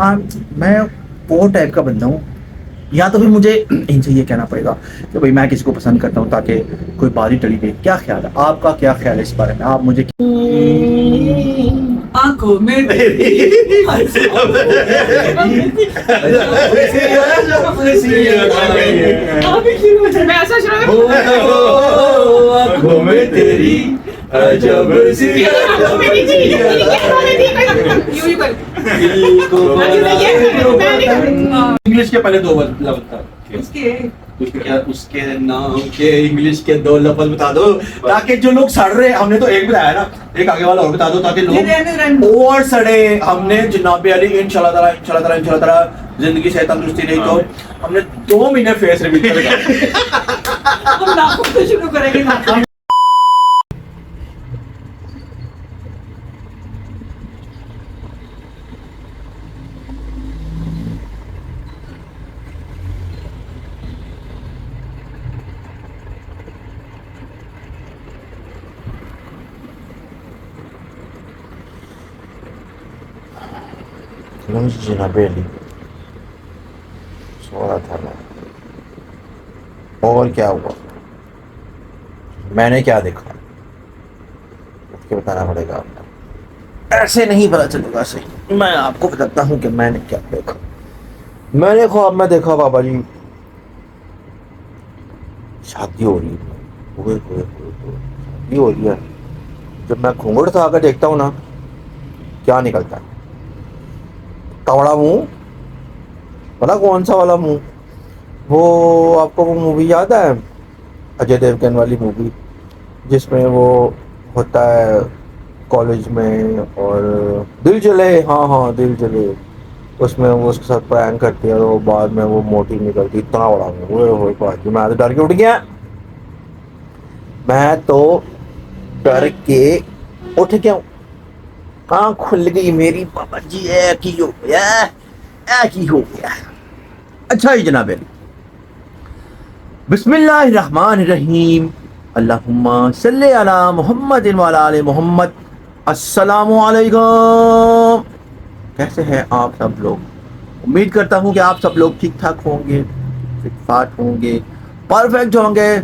मैं वो टाइप का बंदा हूँ, या तो फिर मुझे इनसे ये कहना पड़ेगा कि भाई मैं किसी को पसंद करता हूँ ताकि कोई बारी टली दे। क्या ख्याल है आपका, क्या ख्याल है इस बारे में? आप मुझे आंखों में मैं ऐसा आँखों में तेरी अजब सी इंग्लिश के पहले दो लफ्ज बता। उसके नाम के इंग्लिश के दो लफ्ज बता दो ताकि जो लोग सड़ रहे, हमने तो एक बताया ना, एक आगे वाला और बता दो ताकि लोग और सड़े। हमने जनाब अली इंशाल्लाह ताला जिंदगी से तंदुरुस्ती नहीं तो हमने 2 महीने फेस रिवील करेगा। हम नाखून से शुरू करेंगे नाखून। जनाब अली सो रहा था मैं, और क्या हुआ, मैंने क्या देखा उसके बताना पड़ेगा आपको। ऐसे नहीं पता चलेगा सही। मैं आपको बताता हूँ कि मैंने क्या देखा। मैंने ख्वाब में देखा बाबा जी शादी हो रही है, शादी हो रही है। जब मैं घूंघट उठा कर देखता हूँ ना, क्या निकलता है? तवड़ा मुंह, पता कौन सा वाला मुंह? वो आपको वो मूवी याद है, अजय देवगन वाली मूवी जिसमें वो होता है कॉलेज में और दिल जले, हाँ दिल जले, उसमें वो उसके साथ प्रैंक करती है और बाद में वो मोटी निकलती, इतना बड़ा मुंह। ओए भाई मैं तो डर के उठ गया, मैं तो डर के उठ गया। आँख खुल गई मेरी बाबा जी, एक ही हो गया। अच्छा ही जनाब अली, बिस्मिल्लाहिर्रहमानिर्रहीम, अल्लाहुम्मा सल्ली अला मुहम्मद व अला आले मुहम्मद। अस्सलामु अलैकुम, कैसे हैं आप सब लोग? उम्मीद करता हूँ कि आप सब लोग ठीक ठाक होंगे, फिट फाट होंगे, परफेक्ट होंगे,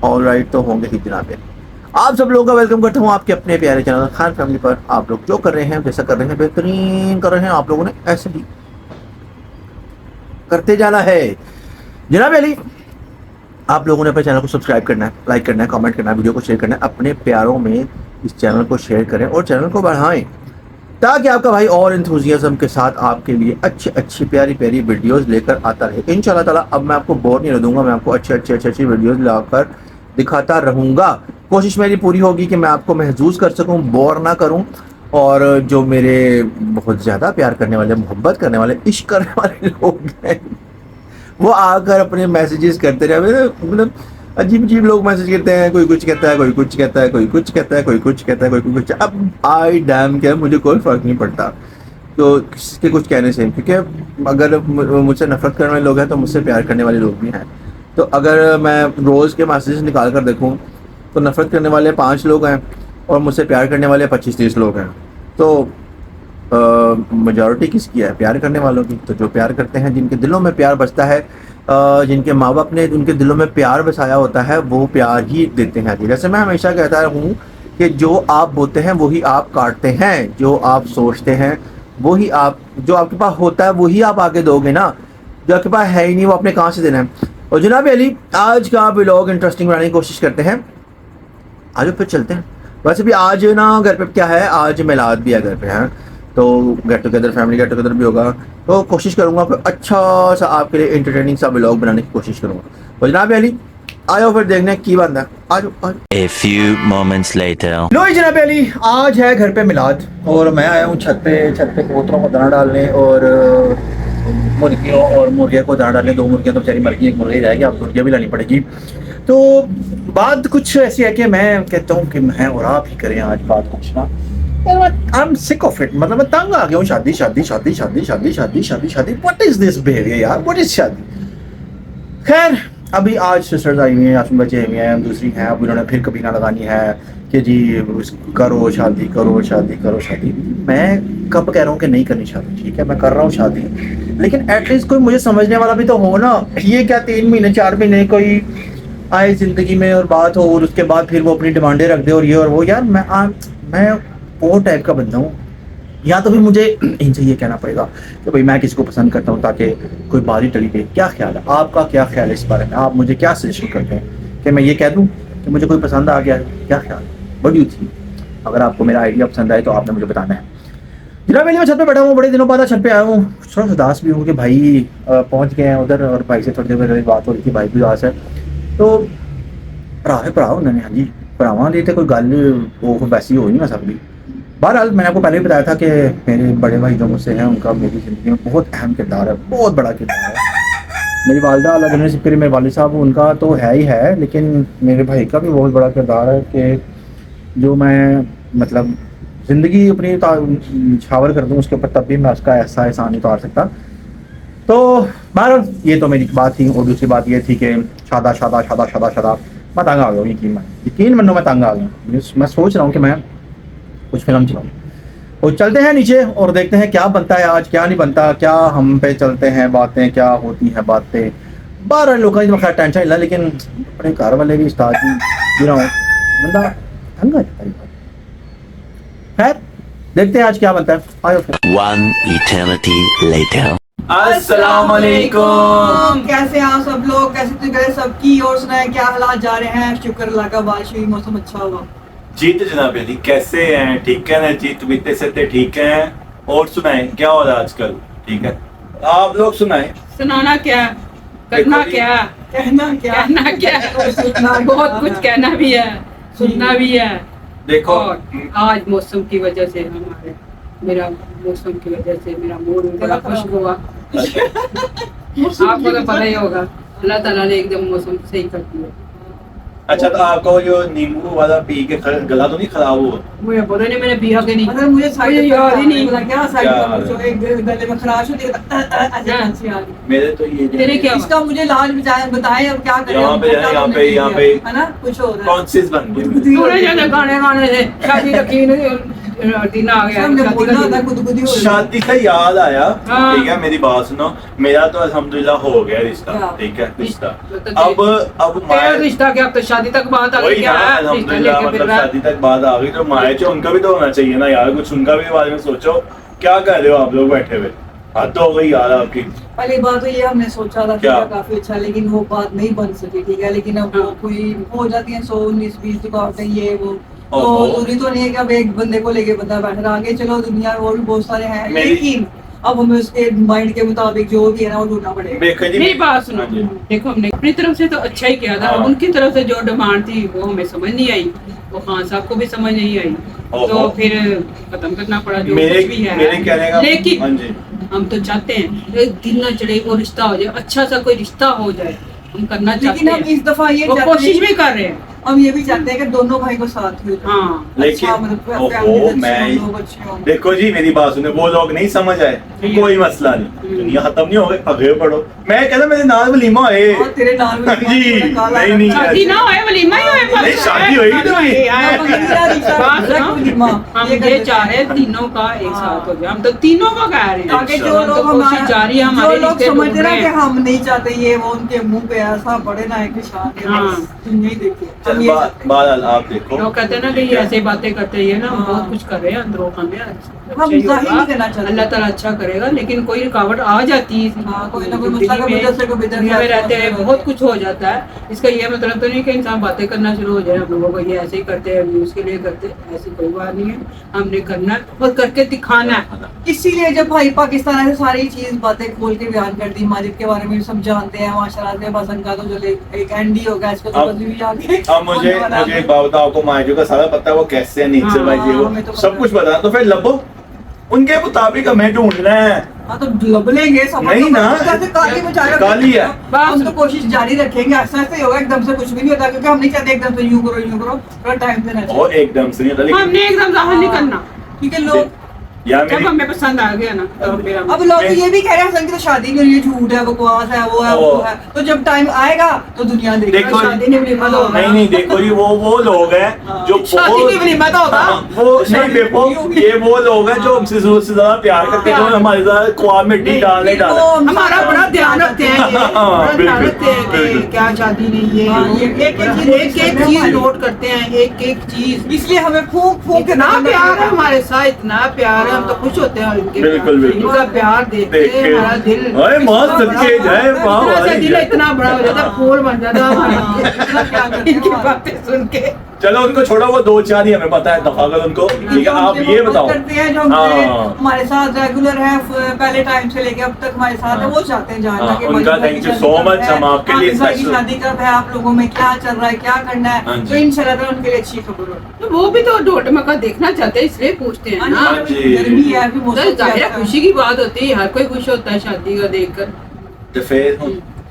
ऑलराइट तो होंगे ही जनाब अली। आप सब लोगों का वेलकम करता हूँ आपके अपने प्यारे चैनल खान फैमिली पर। आप लोग जो कर रहे हैं, जैसा कर रहे हैं, बेहतरीन कर रहे हैं, आप लोगों ने ऐसे ही करते जाना है जनाब अली। आप लोगों ने अपने चैनल को सब्सक्राइब करना है, लाइक करना है, कमेंट करना है, वीडियो को शेयर करना है, अपने प्यारों में इस चैनल को शेयर करें और चैनल को बढ़ाएं ताकि आपका भाई और इंथुजियाज्म के साथ आपके लिए अच्छी प्यारी वीडियोस लेकर आता रहे। इंशाल्लाह ताला अब मैं आपको बोर नहीं रहूँगा, मैं आपको अच्छी वीडियोस लाकर दिखाता रहूँगा। कोशिश मेरी पूरी होगी कि मैं आपको महसूस कर सकूं, बोर ना करूं, और जो मेरे बहुत ज़्यादा प्यार करने वाले, मोहब्बत करने वाले, इश्क करने वाले लोग हैं वो आकर अपने मैसेजेस करते रहे। मतलब अजीब लोग मैसेज करते हैं, कोई कुछ कहता है, कोई कुछ कहता है, कोई कुछ कहता है, कोई कुछ कहता है, कोई कुछ। अब आई डैम क्या, मुझे कोई फ़र्क नहीं पड़ता तो किसी के कुछ कहने से, क्योंकि अगर मुझसे नफरत करने वाले लोग हैं तो मुझसे प्यार करने वाले लोग भी हैं। तो अगर मैं रोज़ के मैसेज निकाल कर देखूँ तो नफरत करने वाले 5 लोग हैं और मुझसे प्यार करने वाले 25-30 लोग हैं। तो मेजॉरिटी किसकी है? प्यार करने वालों की। तो जो प्यार करते हैं, जिनके दिलों में प्यार बसता है, जिनके माँ बाप ने उनके दिलों में प्यार बसाया होता है, वो प्यार ही देते हैं। जैसे मैं हमेशा कहता हूँ कि जो आप बोते हैं वही आप काटते हैं, जो आप सोचते हैं वही आप, जो आपके पास होता है वही आप आगे दोगे ना, जो आपके पास है ही नहीं वो आपने कहाँ से देना है। और जनाब अली, आज का व्लॉग इंटरेस्टिंग बनाने की कोशिश करते हैं, आज फिर चलते हैं। वैसे भी आज ना घर पे क्या है, आज मिलाद भी है घर पे, हैं तो get together, family get together भी होगा। तो कोशिश करूँगा कोई अच्छा सा आपके लिए एंटरटेनिंग सा व्लॉग बनाने की कोशिश करूँगा। तो जनाब अली आयो फिर देखने की बात है, आज। A few moments later. लो जनाब अली, आज है घर पे मिलाद और मैं आया हूँ छत पे कबूतरों को दाना डालने और मुर्गियों और मुर्गियों को दाना डालने। 2 मुर्गियाँ तो बेचारी मर गई, 1 मुर्गी रहेगी, अब मुर्गियाँ भी लानी पड़ेगी। तो बात कुछ ऐसी है कि मैं कहता हूँ कि मैं और आप ही करें आज बात कुछ ना। I am sick of it, मतलब मैं तंग आ गया हूँ। शादी व्हाट इज दिस बिहेवियर यार, व्हाट इज शादी। खैर अभी आज सिस्टर्स आई हुई हैं, आसम बच्चे हुए हैं, दूसरी हैं, अब उन्होंने फिर कभी ना लगानी है कि जी करो शादी। मैं कब कह रहा हूँ कि नहीं करनी शादी, ठीक है मैं कर रहा हूँ शादी, लेकिन एटलीस्ट कोई मुझे समझने वाला भी तो हो ना। ये क्या 3 महीने 4 महीने कोई आए जिंदगी में और बात हो और उसके बाद फिर वो अपनी डिमांडें रख दे और ये और वो। यार मैं वो टाइप का बंदा हूँ, या तो फिर मुझे इनसे ये कहना पड़ेगा कि भाई मैं किसी को पसंद करता हूँ ताकि कोई बात ही टली दे। क्या ख्याल है आपका, क्या ख्याल है इस बारे में? आप मुझे क्या सजेशन करते हैं कि मैं ये कह दूँ कि मुझे कोई पसंद आ गया है? क्या ख्याल है? What do you think? अगर आपको मेरा आइडिया पसंद आए तो आपने मुझे बताना है। जनाब मैं छत पे बैठा हूँ, बड़े दिनों बाद छत पे आया हूँ, थोड़ा सा उदास भी हूँ कि भाई पहुँच गए हैं उधर और भाई से थोड़ी देर पहले बात हो रही थी, भाई भी उदास है। तो भरा उन्होंने, हाँ जी भरावां दी तो कोई गल वो वैसी हो नहीं ना सकती। बहरहाल मैंने आपको पहले भी बताया था कि मेरे बड़े भाई जो मुझसे हैं उनका मेरी ज़िंदगी में बहुत अहम किरदार है, बहुत बड़ा किरदार है। मेरी वालदा अल्लाह जन्नत नसीब करे, मेरे वालिद साहब उनका तो है ही है, लेकिन मेरे भाई का भी बहुत बड़ा किरदार है कि जो मैं मतलब ज़िंदगी अपनी छावर कर दूँ उसके ऊपर, तब भी मैं उसका ऐसा एहसान नहीं उतार सकता। तो बहरहाल ये तो मेरी बात थी। और दूसरी बात ये थी कि शादा मैं तंग आ गया हूँ, यकीन मानो मैं तंग आ गया। मैं सोच रहा हूँ कि मैं कुछ फिल्म चलाऊँ और चलते हैं नीचे और देखते हैं क्या बनता है आज, क्या नहीं बनता, क्या हम पे चलते हैं बातें, क्या होती हैं बातें। 12 लोगों की खैर टेंशन नहीं, लेकिन अपने घर वाले भी स्टार्ट ही रहा हूँ, बंदा तंग आ जाता है। खैर देखते हैं आज क्या बनता है। आयो फिर। One eternity later. अस्सलाम वालेकुम। कैसे हैं आप सब लोग, कैसे तबीयत सबकी, और सुनाए क्या हालात जा रहे हैं? शुक्र अल्लाह का, बारिश हुई, मौसम अच्छा हुआ। जी तो जनाब अली कैसे हैं? ठीक है ना जी, तबीयत से ठीक हैं? और सुनाएं क्या हो रहा है आजकल? ठीक है आप लोग सुनाएं। सुनाना क्या, करना देखो जी, क्या, कहना क्या, कहना क्या, सुनना बहुत कुछ कहना भी है, सुनना भी है। देखो और आज मौसम की वजह से मेरा मौसम की वजह से मेरा मूड बड़ा खुश हुआ। आपको तो पता ही होगा, अल्लाह ताला ने एकदम मौसम सही कर दिया। अच्छा तो आपका वो जो नींबू वाला पी के गला तो नहीं खराब हुआ? मुझे पता नहीं, मैंने पिया कि नहीं, मतलब मुझे साइड मुझे याद ही नहीं। क्या साइड क्या इफेक्ट, एक गले में खराश होती है, ऐसे खांसी आ रही है। मेरे तो ये तेरे क्या इसका मुझे इलाज बताएं अब क्या करें। यहाँ पे अब क्या यहाँ करने पे के यहाँ लिए? पे है ना, कुछ हो रहा है। कॉन्शियस बन गए। थोड़े ज्यादा गाने से शादी रखी दिन आ गया, हमने शादी बोलना का होता है, दिन। खुद ही हो रही है। शादी का याद आया, हाँ। ठीक है मेरी बात सुनो, मेरा तो अल्हम्दुलिल्लाह हो गया रिश्ता, क्या? ठीक है रिश्ता। तो अब तेरा माए रिश्ता क्या, अब तो शादी तक बात आ गई, वही क्या ना है? रिश्ता अल्हम्दुलिल्लाह, लेके फिर मतलब रहा। शादी तक बात आ गई तो माए जो उनका भी तो होना चाहिए ना यार, कुछ उनका भी बारे में सोचो। क्या कर रहे हो आप लोग बैठे हुए? हद हो गई यार आपकी। पहली बात तो ये हमने सोचा था क्या? कि काफी अच्छा, लेकिन वो बात नहीं बन सकी, ठीक है। लेकिन अब वो कोई हो जाती है 100-19-20 रुकावटें, ये वो तो ओहो। जरूरी तो नहीं है कि अब एक बंदे को लेके बंदा बैठ रहा। आगे चलो दुनिया में और भी बहुत सारे हैं, मेरी- लेकिन अब हमें उसके माइंड के मुताबिक जो भी है ना वो ढूंढना पड़ेगा। देखो जी मेरी बात सुनो, हाँ जी। देखो हमने अपनी तरफ से तो अच्छा ही किया था, हाँ। उनकी तरफ से जो डिमांड थी वो हमें समझ नहीं आई, वो खान साहब को भी समझ नहीं आई, ओहो। तो फिर खत्म करना पड़ा जो मेरे कुछ भी है। मेरे कहने का हाँ लेकिन जी हम तो चाहते हैं एक दिन ना चढ़े, वो रिश्ता हो जाए, अच्छा सा कोई रिश्ता हो जाए, हम करना चाहते लेकिन हम हैं, इस दफा ये वो चाहते कोशिश हैं, भी कर रहे हैं। हम ये भी चाहते हैं कि दोनों भाई को साथ ही हो। हाँ लेकिन अच्छा, मतलब ओहो, फैमिली अच्छी मैं हो, लोग अच्छे हों। देखो जी मेरी बात सुने, वो लोग नहीं समझ आए ठीक है। कोई मसला नहीं, दुनिया खत्म नहीं हो गई, आगे बढ़ो। मैं कहता मेरे नाल वलीमा है और तेरे नाल में हाँ जी, काला नहीं, नहीं। शादी ना होए, वलीमा ही होए, बस। नहीं, शादी होएगी तो नहीं। बात सुनो, हम ये चाह रहे हैं तीनों का एक साथ हो जाए, हम तो तीनों का कह रहे हैं। आगे जो इंशाल्लाह। लोग तो कोशिश जारी है, हमारे जो लोग रिश्ते समझते ढूंढ ना रहे कि हैं। हम नहीं चाहते, ये वो उनके मुंह पे ऐसा बड़े ना एक निशान है, हाँ। बस दुनिया ही देखती है। चल हम ये चाहते हैं। बहरहाल आप देखो लोग कहते हैं ना कि ये ऐसे बातें करते हैं ना, हम हाँ। बहुत कुछ कर रहे हैं अंदरों में, हम जाहिर नहीं करना चाहते। अल्लाह ताला अच्छा करेगा, लेकिन कोई रुकावट आ जाती है। हाँ, कोई ना कोई जिंदगी मसला कभी में, इधर से कभी इधर दुनिया में से रहते हैं ऐसे बहुत कुछ हो जाता है। इसका ये मतलब तो नहीं कि इंसान बातें करना शुरू हो जाए, हम लोगों को ये ऐसे ही करते हैं, व्यूज के लिए करते हैं, ऐसी कोई बात नहीं है। हमने करना है और करके दिखाना है। इसीलिए जब भाई पाकिस्तान ऐसे सारी चीज बातें खोल के बयान कर दी, माजिद के बारे में सब जानते हैं माशाल्लाह से। बसन का तो जो एक एंडी होगा, इसको तो अब- बस भी आगे अब मुझे एक बात बताओ, आपको मायजू का सारा पता है वो कैसे है, नेचर हाँ, वाइज ये हमें तो वो पता सब कुछ बता, तो फिर लबो उनके मुताबिक हमें ढूंढना है। हाँ तो लब लेंगे सब। नहीं ना, कैसे काली बचाएगा, काली है। हम तो कोशिश जारी रखेंगे, ऐसा ऐसे ही होगा, एकदम से कुछ भी नहीं होता, क्योंकि हम नहीं चाहते एकदम से यूं करो थोड़ा टाइम देना चाहिए। और एकदम से नहीं होता, लेकिन हमने एकदम जाहिर नहीं करना। क्योंकि लोग यार जब मेरी हमें पसंद आ गया ना तो फिर हम अब लोग ये भी कह रहे हैं हसन की तो शादी नहीं हुई है, झूठ है, बकवास है, वो है, वो है। तो जब टाइम आएगा तो दुनिया देखेगी। देखो, शादी नहीं वलीमा तो होगा। नहीं देखो जी, वो लोग हैं जो शादी की वलीमा तो होगा। हाँ, वो नहीं देखो, ये वो लोग हैं जो हमसे जरूरत से ज्यादा प्यार करते हैं, जो हमारे साथ ख्वाब में मिट्टी डालने डालते हैं। हमारा बड़ा ध्यान रखते हैं ये, बड़ा ध्यान रखते हैं कि क्या शादी नहीं हाँ, है, ये एक एक चीज नोट करते हैं, एक एक चीज। इसलिए हमें फूंक फूंक के इतना प्यार है हमारे साथ, इतना प्यार है, हम तो खुश होते हैं इनके बिल्कुल, बिल्कुल। इनका प्यार देख के हमारा दिल अरे माँ सच्चे जय वाह इतना सा वाह दिल इतना बड़ा हो जाता, फूल बन जाता हमारा इतना प्यार करते हैं इनकी हमारे। बातें सुन के। चलो उनको छोड़ो, वो 2-4 ही हमें पता है दफा कर उनको, ठीक है। आप ये बताओ करते हैं जो हाँ। हमारे साथ रेगुलर है, पहले टाइम से लेके अब तक हमारे साथ है, वो चाहते हैं जानना हाँ, कि उनका हमारी thank you शादी so कब much, है, हम आपके लिए आपकी भाई की special- शादी कब है, आप लोगों में क्या चल रहा है, क्या करना हाँ है, जी। तो इंशाल्लाह उनके लिए अच्छी खबर हो। तो वो भी तो ढोट मक्का देखना चाहते हैं, इसलिए पूछते हैं ना। हाँ जी। गर्मी है अभी मौसम तो जाहिर है कैसा है। खुशी की बात होती है, हर कोई खुश होता है शादी का देखकर। तो फिर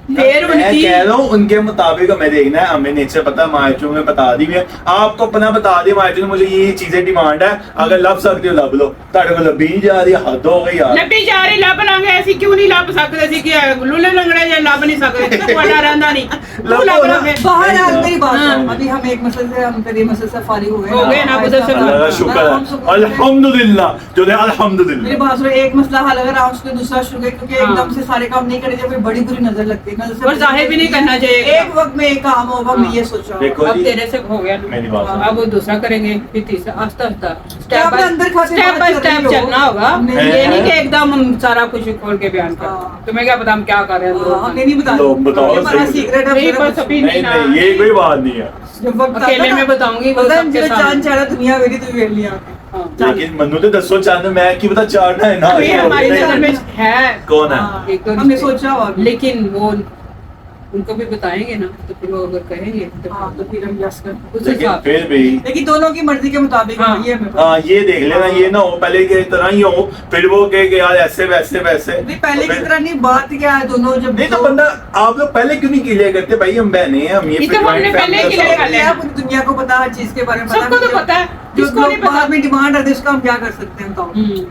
फिर मैं उनकी कह रहा हूँ उनके मुताबिक हमें देखना है, हमें नीचे पता मायचू में बता दी हुई है, आपको अपना बता दी मायचू ने मुझे ये चीजें डिमांड है, अगर लब सकते हो लब लो, ताड़े को लबी जा रही है, हद हो गई यार। ਲੱਭੀ ਜਾ ਰਹੀ ਲੱਭ ਲਾਂਗੇ ਅਸੀਂ ਕਿਉਂ ਨਹੀਂ ਲੱਭ ਸਕਦੇ ਸੀ ਕਿ ਲੁੱਲੇ ਲੰਗੜੇ ਜੇ ਲੱਭ ਨਹੀਂ ਸਕਦੇ ਤੁਹਾਡਾ ਰਹਿੰਦਾ नहीं ਲੱਭੋ ਲੱਭ ਨਾ। ਲਾਂਗੇ बाहर आज मेरी बात हाँ। है, अभी हम एक मसले से हम तेरे मसले से फारिग हो गए हो गए ना, उधर से अल्लाह का शुक्र है, अल्हम्दुलिल्लाह जो है अल्हम्दुलिल्लाह। मेरी बात सुनो, एक मसला हल अगर आप उसके दूसरा शुरू करें, क्योंकि हाँ। एकदम से सारे काम नहीं करे जब बड़ी बुरी नजर लगती है, नजर से और जाहिर भी नहीं करना चाहिए। एक वक्त में एक काम होगा, मैं हाँ। ये सोचा देखो अब जी, तेरे से हो गया मेरी बात सुनो। अब वो दूसरा करेंगे, फिर तीसरा, आस्ता आस्ता क्या अपने अंदर खाते स्टेप बाय बात कर स्टेप रही हो? चलना होगा। नहीं, ये नहीं कि एकदम हम सारा कुछ खोल के बयान हाँ। कर, तुम्हें क्या पता हम क्या कर रहे हैं हमने नहीं बताया, लो, बताओ ये हमारा सही। सीक्रेट है, नहीं, मेरा बस कुछ- अभी नहीं ना। नहीं ये कोई बात नहीं है, जब वक्त अकेले आता ना, में बताऊंगी, वो पता है, सबके जो सामने। चांद चढ़ा दुनिया मेरी तू वेल लिया हाँ। लेकिन मनु तो 10 मैं की पता चाड़ना है ना। ये हमारी नजर में है कौन है? हाँ, एक दो हमने रिश्ते। सोचा हुआ अभी। लेकिन वो उनको भी बताएंगे ना, तो फिर वो अगर कहेंगे तो हाँ, तो फिर हम यस कर, उस लेकिन हिसाब फिर भी लेकिन दोनों की मर्जी के मुताबिक हाँ। ये हमें पता। हाँ ये देख लेना, ये ना हो पहले की तरह ही हो, फिर वो कहे कि यार ऐसे वैसे वैसे। नहीं, पहले तो की फिर- तरह नहीं, बात क्या है, दोनों जब नहीं तो बंदा आप लोग पहले क्यों नहीं क्लियर करते भाई, हम बहने हैं, हम ये ये तो फिर हमने joint पहले family clear का कर लिया। है, पूरी दुनिया को पता, हर चीज के बारे में पता। सबको तो पता है, जो जिसको नहीं लोग पता। बाद में डिमांड है, उसका हम क्या कर सकते हैं बताओ। हम्म।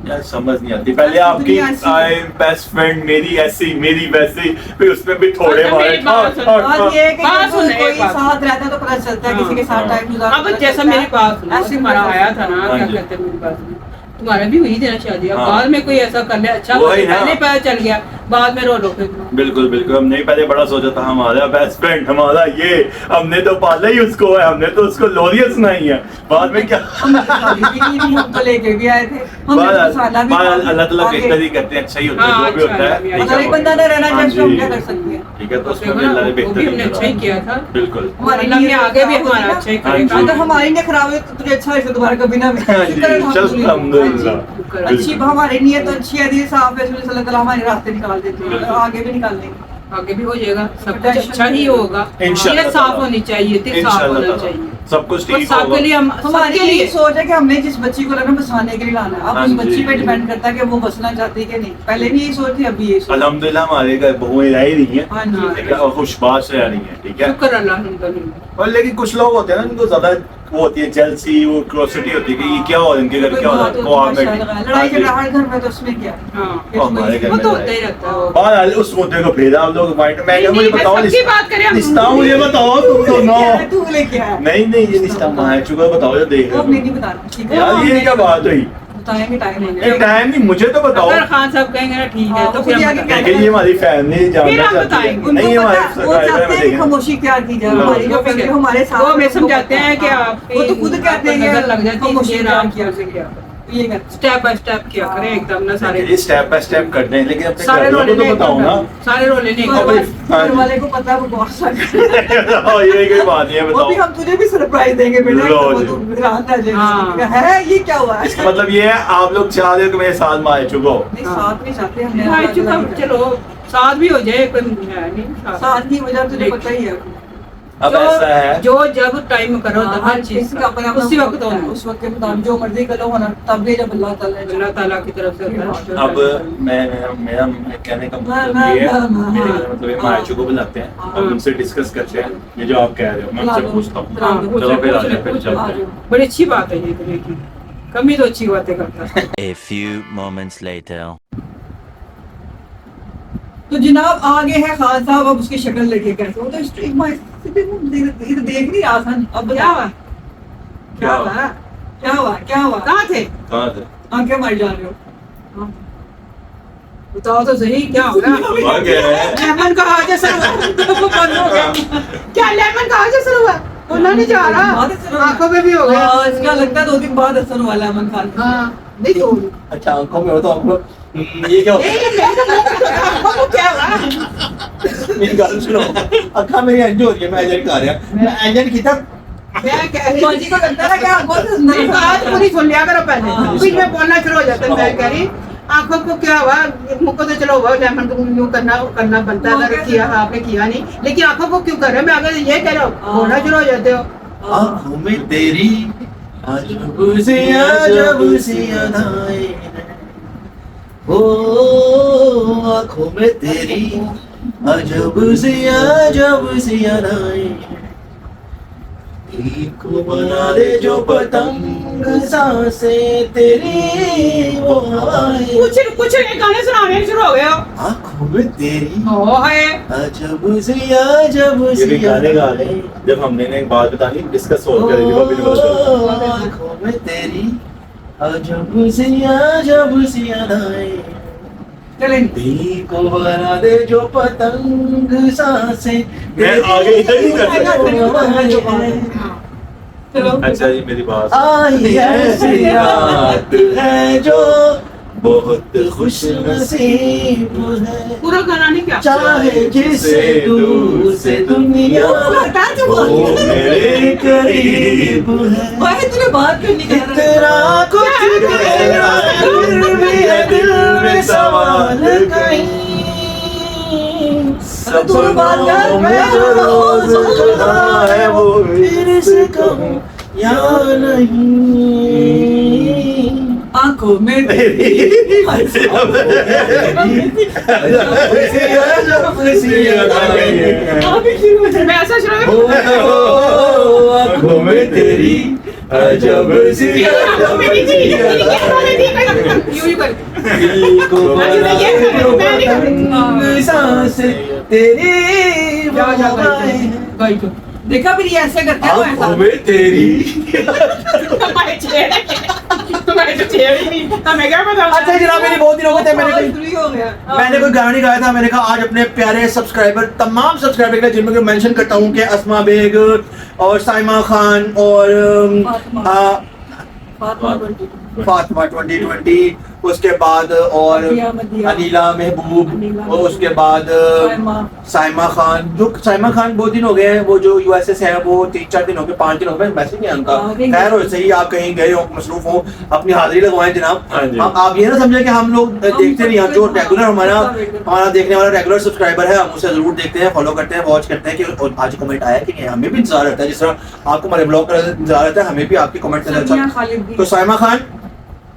यार समझ नहीं आती, पहले आपकी दुनिया ऐसी है। आई बेस्ट फ्रेंड मेरी ऐसी मेरी वैसी, फिर उसमें भी थोड़े अच्छा, मारे मेरी बात सुनो। बात ये है कि बात जब सुन, कोई एक बात। साथ रहता है तो पता चलता है, किसी के साथ टाइम गुजारता अब है, जैसा पता मेरी चलता बात है। सुनो, ऐसे तुम्हारा पता आया चलता था ना, हाँ क्या जी। कहते हैं मेरी बात सुनो, तुम्हारा भी हुई थी ना शादी, अब हाँ। बाद में कोई ऐसा कर ले अच्छा, वही ना। पहले पता चल गया, बाद में रो रो के बिल्कुल बिल्कुल, हमने पहले बड़ा सोचा था हमारा बेस्ट फ्रेंड हमारा ये, हमने तो पाला ही उसको है, हमने तो उसको लोरियत सुनाई है, बाद में क्या हम तो लेके भी आए थे, हमने बाद उसको साला भी अल्लाह ताला आगे। बेहतर ही करते हैं, अच्छा ही होता है, हाँ, जो भी अच्छा होता है है, ठीक मतलब है। एक बंदा ना रहना हाँ चाहिए, हम जी। क्या कर सकते हैं। ठीक है, तो उसमें देखो भी ना, अल्लाह ने वो भी बेहतर हमने अच्छा ही किया था, बिल्कुल। हमारी अल्लाह ने नीयत आगे भी खराब होती हमारा ना। अच्छा ही हाँ करेगा। जी। अगर हमारी नीयत खराब है तो तुझे अच्छा है, दोबारा कभी ना मिले। हाँ जी, शुक्र है, चल, अल्हम्दुलिल्लाह। अल्हम्दुलिल्लाह। हाँ जी। अच्छी हमारी नीयत अच्छी है, दिल साफ है, अल्लाह ताला हमारे रास्ते निकाल देते हैं, बिल्कुल। आगे भी निकाल देंगे। आगे भी हो जाएगा, सब कुछ अच्छा ही होगा, इंशाल्लाह ये साफ होनी चाहिए, दिल साफ इंशाल्लाह होना ताला। चाहिए, सब कुछ और ठीक सबके होगा। लिए हम हमारी सबके ये लिए सोच है कि हमने जिस बच्ची को लाना बसाने के लिए लाना है, अब हाँ उस जी, बच्ची पे जी। डिपेंड करता है कि वो बसना चाहती है कि नहीं। पहले भी यही सोच थी, अभी यही सोच। अल्हम्दुलिल्लाह हमारे घर बहुएं रह ही रही हैं, हाँ जी। ठीक है, और खुशबाश रह रही हैं, ठीक है। शुक्र अल्लाह अल्हम्दुलिल्लाह। और लेकिन कुछ लोग होते हैं ना, उनको ज्यादा वो होती है जेलसी, वो क्रोसिटी होती है कि ये क्या हो रहा है इनके घर, कोई क्या हो रहा बात है, होती को है, आप में माशाल्लाह, लड़ाई झगड़ा हर घर में, तो उसमें क्या है? हाँ, ये तो हमारे घर वो में तो लड़ाई। होता ही रहता है वो। बाहर उस मुद्दे को फिर आप लोग माइंड में नहीं, मुझे नहीं, बताओ सबकी बात करें हम। रिश्ता मुझे बताओ तुम दोनों। क्या है, तू लेके आया। नहीं नहीं ये रिश्ता मार चुका, बताओ जो देख वो रहे अपने हो। नहीं बताना, ठीक है? यार ये क्या बात हुई, बताएंगे टाइम एक नहीं टाइम नहीं, मुझे तो बताओ। अगर खान साहब कहेंगे ना ठीक है, हाँ, तो वो फिर खुद हम आगे बताएंगे। देखिए ये हमारी फैमिली फिर जानना हम चाहती है, बताएंगे। नहीं उनको हमारे पता, वो चाहते हैं कि खामोशी इख्तियार की जाए, हाँ। हमारी जो फैमिली हमारे साथ वो हमें उनको समझाते पता है। हैं कि हाँ। आप वो तो खुद कहते हैं नजर लग जाती है, खामोशी ये इख्तियार राम किया से किया। ये कहते स्टेप बाय स्टेप किया करें, एकदम ना सारे ये स्टेप बाय स्टेप करते हैं, लेकिन अपने सारे घर रोले वालों को तो बताओ ना। सारे रोले नहीं हैं। हाँ घर जी। वाले को पता है वो बहुत सारे हाँ, ये कोई बात नहीं है, वो भी बताओ। हम तुझे भी सरप्राइज देंगे बेटा, लो वो जी। तो हैरान रह जाएगा। हाँ। है ये क्या हुआ है? इसका मतलब ये है आप लोग चाह रहे हो कि मेरे साथ मार चुको। नहीं, साथ नहीं चाहते हमने, भाई चुका, चलो साथ भी हो जाए, कोई है नहीं साथ की वजह तुझे पता ही है। अब ऐसा है, जो जब टाइम करो हाँ, हर चीज इसका अपना अपना उसी वक्त है, होना उस वक्त के मुताबिक जो मर्जी करो होना, तब भी जब अल्लाह ताला ने अल्लाह ताला की तरफ से होता है। अब मेरा कहने का मतलब मैं- ये है, मैं- मेरे हाँ। मतलब ये मायचू को बुलाते हैं, हाँ। अब उनसे डिस्कस करते हैं, ये जो आप कह रहे हो मैं बुला उनसे लो, पूछता हूँ। बुला लो। चलो फिर आ जाए, फिर आ चलते हैं। जाओ। बड़ी अच्छी बात है ये तो, लेकिन कमी तो अच्छी बातें करता है। A few moments later. तो जनाब आगे है खान साहब, अब उसकी शक्ल देखिए कैसे, वो तो स्ट्रीट में देख नहीं रहा था। अब क्या हुआ? क्या हुआ? क्या हुआ? क्या हुआ? कहाँ थे? कहाँ थे? आंखें मार जा रहे हो? हाँ। बताओ तो सही क्या हो गया? वहाँ क्या है? लेमन का हाजा सर बंद हो गया। क्या लेमन का हाजा सर हुआ? बोलना नहीं जा रहा, बहुत असर हुआ। आंखों में भी हो गया। हाँ, इसका लगता है 2 दिन बाद असर हुआ है अमन खान। हाँ नहीं तो अच्छा आंखों में हो तो आपको ये क्या होता है? आंखों को क्या हुआ? मेरी गल सुनो, अखा मेरी इंज हो रही है, मैं एजेंट कर रहा मैं एजेंट की था मैं कह रही फौजी को लगता है कि आंखों से अंदर मेरी बात पूरी सुन लिया करो पहले, हाँ। बीच में बोलना शुरू हो जाता है। मैं कह रही आंखों को क्या हुआ? मुझको तो चलो हुआ, लेमन को यूं करना बनता है, अगर किया आपने किया नहीं, लेकिन आंखों को क्यों कर रहे हो? मैं अगर ये कह रहा हूँ बोलना शुरू हो जाते हो। आँखों में तेरी अजब सी अदाएं हैं। ओ आँखों में तेरी अजब सी अदाएं हैं। को बना दे जो पतंग सांसें तेरी वो हवाएं। कुछ एक गाने सुनाने शुरू हो गए हो। आँखों में तेरी ओ है अजब सी गाने गा रहे हैं। जब हमने ने एक बात बतानी डिस्कस हो कर रही थी ओ, आँखों में तेरी अजब सी अदाएं। चलेंगे। दिल को बना दे जो पतंग सांसें मैं आगे इधर ही कर सकता चलो अच्छा जी मेरी बात आई ऐसी रात है जो बहुत खुश नसीब है। पूरा गाना नहीं क्या? चाहे जिसे दूर से दुनिया वो मेरे करीब है। भाई तूने बात क्यों नहीं कर इतना कुछ तेरा दिल भी है, दिल में सवाल कहीं सपनों में जो रोज कहा है वो फिर से कहूँ या नहीं। आंखों में तेरी मैं ऐसा शुरू हो आँखों में तेरी अजब सी यूं ही कर। दिल को सांसें तेरी गई तो देखा फिर ये ऐसे करते हो ऐसा। आँखों में तेरी। तुम्हारे छेड़ ही नहीं, हमें क्या पता। अच्छा जनाब मेरी बहुत दिन हो गए थे, मैंने कोई गाना नहीं गाया था। मैंने कहा आज अपने प्यारे सब्सक्राइबर तमाम सब्सक्राइबर के जिनमें मेंशन करता हूँ कि अस्मा बेग और साइमा खान और फातिमा 2020, उसके बाद और मदिया। अनीला महबूब अनीला और उसके बाद साइमा खान। जो साइमा खान बहुत दिन हो गए हैं, वो जो यूएसए से है, वो 3-4 दिन हो गए, 5 दिन हो गए, मैसेज नहीं उनका। हाँ, नहीं खैर वैसे ही आप कहीं गए हो, मसरूफ हो, अपनी हाजिरी लगवाएं जनाब। हाँ जी। आप ये ना समझे कि हम लोग देखते नहीं हैं। जो रेगुलर हमारा देखने वाला रेगुलर सब्सक्राइबर है, हम उसे जरूर देखते हैं, फॉलो करते हैं, वॉच करते हैं कि आज कमेंट आया कि नहीं। हमें भी इंतजार रहता है, जिस तरह आपको हमारे ब्लॉग का इंतजार रहता है, हमें भी आपके कमेंट का अच्छा। तो साइमा खान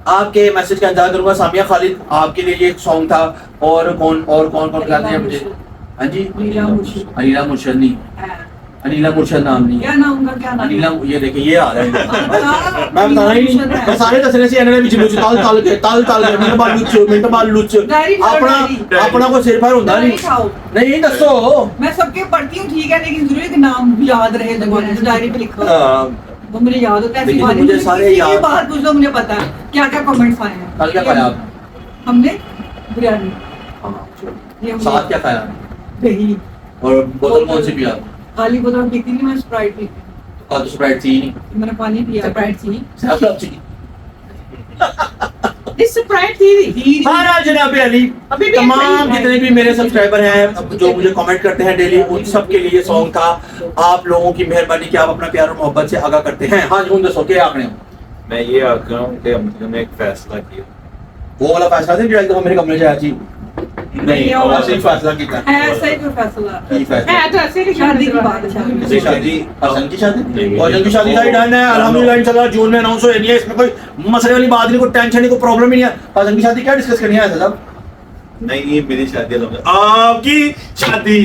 आपके मैसेज का इंतजार करूंगा। सामिया खालिद आपके लिए ये एक सॉन्ग था। और कौन बताते हैं मुझे? हाँ जी अनीला मुर्शद नहीं, अनीला मुर्शद नाम नहीं क्या है। नाम का क्या नाम? अनीला ये देखिए ये आ रहा है। हाँ, मैं बताना ही नहीं, मुर्शद है। मैं सारे दसने से एनने विच लुच ताल के मिंट बाल लुच डायरी खाओ, डायरी। अपना को सिर पर होता डायरी नहीं। खाओ। नहीं दसो मैं सबके पढ़ती हूँ ठीक है, लेकिन जरूरी है कि नाम याद रहे जबान से, डायरी पे लिखो। वो मुझे याद होता है। ऐसी लेकिन बात मुझे नहीं, सारे किसी की याद- बात पूछ लो, मुझे पता है क्या क्या कमेंट्स आए हैं। कल क्या खाया आप? हमने बिरयानी। ये हमने- साथ क्या खाया? दही। और बोतल कौन सी पिया? खाली बोतल पीती नहीं, मैं स्प्राइट पीती कल तो स्प्राइट थी नहीं। हूँ। मैंने पानी पिया। स्प्राइट थी, सब थी। इस स्प्राइट थी। हाँ जनाब अली, अभी भी तमाम एक जितने भी मेरे सब्सक्राइबर हैं जो मुझे कमेंट करते हैं डेली, उन सब के लिए सॉन्ग था। आप लोगों की मेहरबानी कि आप अपना प्यार और मोहब्बत से आगाह करते हैं। हाँ जी दसो क्या आंकड़े हो? मैं ये आख रहा हूँ कि हमने एक फैसला किया। वो वाला फैसला था जो एकदम मेरे कमरे से आया जी। नहीं, वो ऐसे ही फैसला किया था। ऐसा ही कोई फैसला। की फैसला? है तो ऐसे ही शादी की बात है, शादी की। किसी शादी हसन की शादी नहीं। भोजन की शादी का ही डन है अल्हम्दुलिल्लाह। इंशाल्लाह जून में अनाउंस हो रही है। इसमें कोई मसले वाली बात नहीं, कोई टेंशन नहीं, कोई प्रॉब्लम ही नहीं है। हसन की शादी क्या डिस्कस करनी है साहब? नहीं ये मेरी शादी अलग आपकी शादी।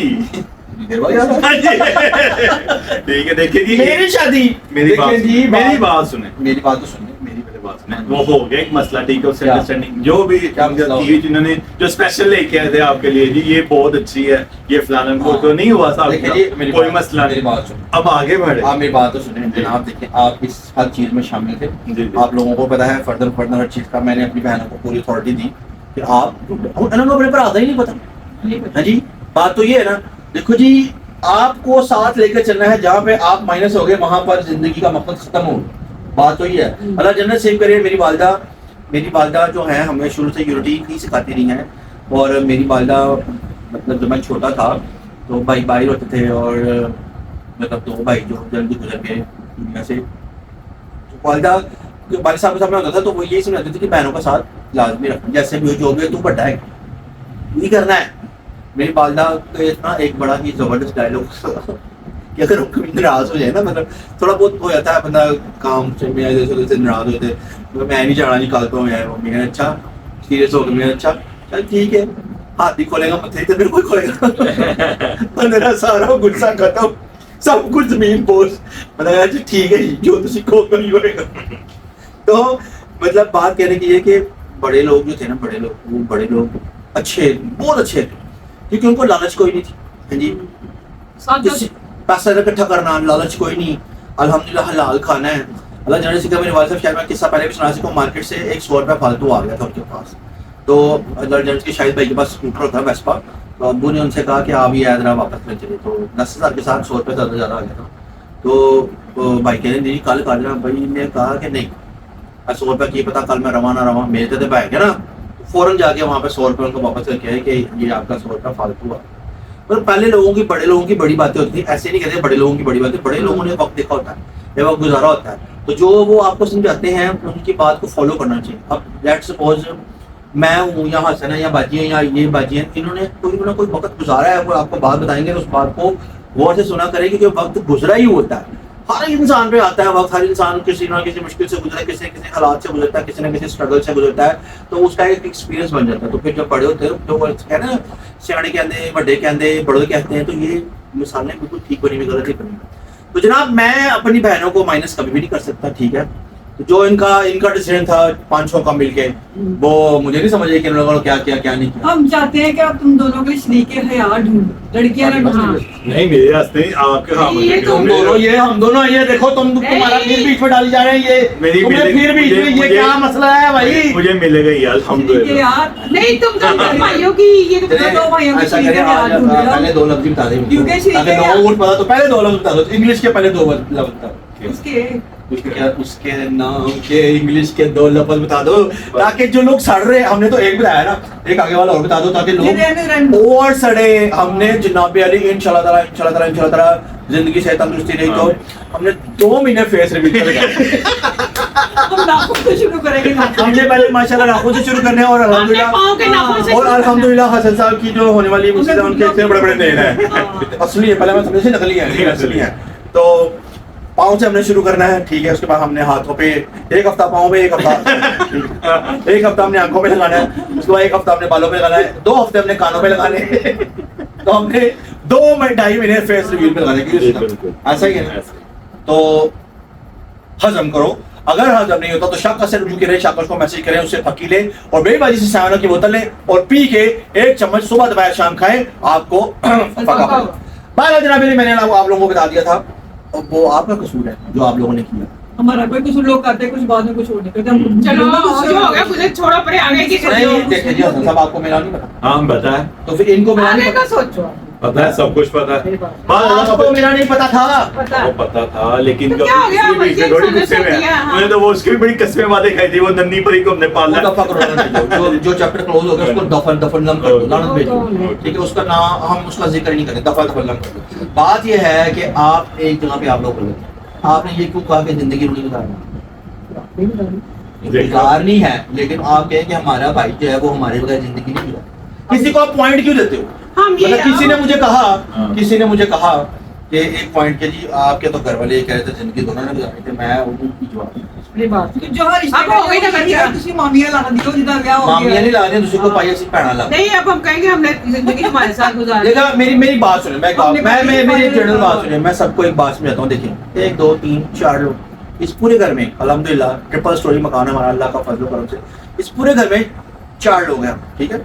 ठीक है देखिए जी मेरी शादी मेरी बात देखिए जी, मेरी बात सुने मेरी बात तो सुनिए, मेरी पहले बात सुने, वो हो गया एक मसला, ठीक है, उससे क्या? अंडरस्टैंडिंग जो भी क्या मसला चीज जिन्होंने जो स्पेशल लेके आए थे आपके लिए जी, ये बहुत अच्छी है, ये फलाना को तो नहीं हुआ साहब, देखिए जी, मेरी कोई बात- मसला मेरी नहीं। बात सुनो। अब आगे बढ़े। आप मेरी बात तो सुने जनाब, देखिए आप इस हर चीज में शामिल थे, जी, जी। आप लोगों को पता है फर्दर फर्दर हर चीज का मैंने अपनी बहनों को पूरी अथॉरिटी दी कि आप इन्होंने अपने पर आता ही नहीं पता है जी। बात तो ये है ना, देखो जी आपको साथ लेकर चलना है, जहाँ पे आप माइनस हो गए वहां पर जिंदगी का मकसद खत्म हो गया। बात तो ये है, अल्लाह जन्नत सेव करे। मेरी वालदा जो है हमें शुरू से यूनिटी ही सिखाती रही हैं, और मेरी वालदा मतलब जब मैं छोटा था तो भाई होते थे, और मतलब 2 भाई जो जल्दी गुजर गए दुनिया से। तो वालदा वालिद साहब के सामने होता था तो वो यही समझाती थी कि बहनों का साथ लाजमी रखना, जैसे भी हो जो भी है, तू बड़ा है नहीं करना है। मेरी वालदा का इतना एक बड़ा ही जबरदस्त डायलॉग कि अगर वो कभी नाराज हो जाए ना, मतलब थोड़ा बहुत हो जाता है बंदा काम से में जैसे नाराज होते, तो मैं नहीं जाना जी कल तो है। मम्मी ने अच्छा सीरियस हो गया, मैंने अच्छा चल ठीक है, हाथ ही खोलेगा मत तो फिर कोई खोलेगा। मेरा सारा गुस्सा खत्म, सब कुछ जमीन पोस्ट, मतलब अच्छा ठीक है जी जो तुम को नहीं होएगा। तो मतलब बात कहने की ये कि बड़े लोग जो थे ना, बड़े लोग अच्छे, बहुत अच्छे थे, क्योंकि उनको लालच कोई नहीं थी। हाँ जी, किसी पैसा इकट्ठा करना, लालच कोई नहीं, अल्हम्दुलिल्लाह हलाल खाना है। अल्लाह जाने से मेरे वालिद साहब, शायद मैं किस्सा पहले भी सुना सकूं, मार्केट से एक 100 रुपया फालतू आ गया था उनके पास। तो अल्लाह जाने के शायद भाई के पास स्कूटर था वेस्पा, तो अब्बू ने उनसे कहा कि आप ये आदरा वापस ले चले। तो 10,000 के साथ 100 रुपये ज़्यादा आ गया था। तो भाई कह रहे नहीं कल कर देना। भाई ने कहा कि नहीं 100 रुपये की पता कल मैं रवा ना रवा, मेरे तो बैग है ना, फौरन जाके वहाँ पे 100 रुपये उनको वापस करके आए कि ये आपका 100 रुपया फालतू हुआ। पर पहले बड़े लोगों की बड़ी बातें होती थी, ऐसे नहीं कहते बड़े लोगों की बड़ी बातें, बड़े लोगों ने वक्त देखा होता है, ये वक्त गुजारा होता है, तो जो वो आपको समझाते हैं उनकी बात को फॉलो करना चाहिए। अब लेट्स सपोज मैं हूँ या हसन है या बाजी है या ये बाजी है, इन्होंने कोई ना कोई वक्त गुजारा है, वो आपको बात बताएंगे, उस बात को गौर से सुना करें, क्योंकि वक्त गुजरा ही होता है, हर इंसान पे आता है वक्त, हर इंसान किसी ना किसी मुश्किल से गुजरा है, किसी किसी हालात से गुजरता है, किसी ना किसी स्ट्रगल से गुजरता है, तो उसका एक एक्सपीरियंस बन जाता है। तो फिर जब बड़े होते हैं जो कहते हैं ना, सियाने कहते बड़े कहते बड़े कहते हैं, तो ये मिसालें बिल्कुल ठीक बनी हुई, गलत ही बनी। तो जनाब मैं अपनी बहनों को माइनस कभी भी नहीं कर सकता, ठीक है। तो जो इनका डिसीजन था 5-6 का मिलके, वो मुझे नहीं समझ आई कि इन लोगों ने क्या किया क्या नहीं किया। हम चाहते हैं कि आप तुम दोनों के लिए शरीके हया ढूंढो, लड़कियां ना ढूंढो। नहीं मेरे रास्ते आपके, हाँ ये तो हम दोनों ये देखो तुम्हारा फिर बीच में डाली जा रहे हैं, ये मेरी तुम्हें फिर बीच में, ये क्या मसला है भाई? मुझे मिलेगा ही शरीके अल्हम्दुलिल्लाह। यार नहीं तुम तो भाइयों की ये तो चलिए, दो भाइयों के ऐसा शरीके करें, हया आज ढूंढो। पहले 2 लफ्ज बता दें, क्योंकि शरीके अगर यार- लोगों को पता तो पहले 2 लफ्ज बता दो, इंग्लिश के पहले 2 लफ्ज बता दो। उसके उसके नाम के इंग्लिश के 2 लफ्ज बता दो, ताकि जो लोग सड़ रहे, हमने तो एक बताया ना, एक आगे वाला और बता दो ताकि लोग और सड़े। हमने जनाब अली इंशाल्लाह ताला जिंदगी से तंदुरुस्ती रही तो हमने 2 महीने फेस रिवील करेंगे। हम नाखून से शुरू करेंगे। हमने पहले माशाल्लाह नाखून से शुरू करने, और हमने पाँव के नाखून से और अल्हम्दुलिल्लाह हसन साहब की जो होने वाली मुसीबत है, उनके इतने बड़े नेल हैं, हाँ। असली है, पहले मैं समझे नकली है, ये असली है। तो पाँव से हमने शुरू करना है, ठीक है। उसके बाद हमने हाथों पे 1 हफ्ता, पाँव पे 1 हफ्ता 1 हफ्ता हमने आंखों पे लगाना है, उसके बाद 1 हफ्ता हमने बालों पे लगाना है, 2 हफ्ते हमने कानों पे लगाने हैं। तो हमने 2-2.5 महीने फेस रिवील पे लगाने के लिए, ऐसा ही है ना। तो हजम करो, अगर हजम नहीं होता तो शाका से रुजू करें, शाका को मैसेज करें, उससे फकी ले और बेबाजी से सावना की बोतल लें और पी के 1 चम्मच सुबह दोपहर शाम खाएं, आपको फका पड़ेगा। जनाब मैंने आप लोगों को बता दिया था, वो आपका कसूर है जो आप लोगों ने किया। हमारा कोई कुछ लोग करते हैं, कुछ बाद में कुछ और नहीं करते। हम चलो जो हो गया मुझे छोड़ो, परे आगे की नहीं देखिए जी हसन साहब, आपको मेरा नहीं पता, हाँ पता है, तो फिर इनको मेरा आगे नहीं का पता। सोचो। पता है, सब कुछ पता है। आपको मेरा नहीं पता था। पता वो पता था, लेकिन तो जो क्या हो गया, इसके बीच में वही थोड़ी समझ गुस्से में सकती है, है। हाँ। मैंने तो वो उसकी भी बड़ी कस्में बातें खाई थी, वो नन्ही परी को हमने पाला। वो दफा करो, जो चैप्टर क्लोज हो गया उसको दफन लम कर दो, लानत भेजो, ठीक है। उसका नाम हम उसका जिक्र नहीं करें, दफा लम कर दो। बात यह है कि आप एक जगह पे आप लोग बोले, आपने ये क्यों कहा कि जिंदगी नहीं गुजारनी है, लेकिन आप कहें कि हमारा भाई जो है वो हमारे बगैर जिंदगी नहीं गुजारता। किसी को आप पॉइंट क्यों देते हो? हम ये मतलब किसी ने हाँ। मुझे कहा कि एक पॉइंट के जी आपके तो घर वाले ये कह रहे थे जिंदगी दोनों ने गुजारी थी, मैं उनकी जवाब ये बात जो हर रिश्ते अब हो गई ना बच्चा। ਤੁਸੀਂ ਮਾਮੀਆਂ ਲਾ ਦਿਓ ਜਿੱਦਾਂ ਵਿਆਹ ਹੋ मामिया ਗਿਆ नहीं ला रहे दूसरे को पाइया से पहना ला। नहीं, अब हम कहेंगे हमने जिंदगी हमारे साथ गुजारी। देखा मेरी बात सुने, मैं हमने मेरी पहले एक जनरल बात सुने, मैं सबको एक बात समझाता हूँ। देखिए 1 2 3 4 लोग, इस पूरे घर में अल्हम्दुलिल्लाह ट्रिपल स्टोरी मकान है हमारा, अल्लाह का फजल करम से। इस पूरे घर में 4 लोग हैं, ठीक है।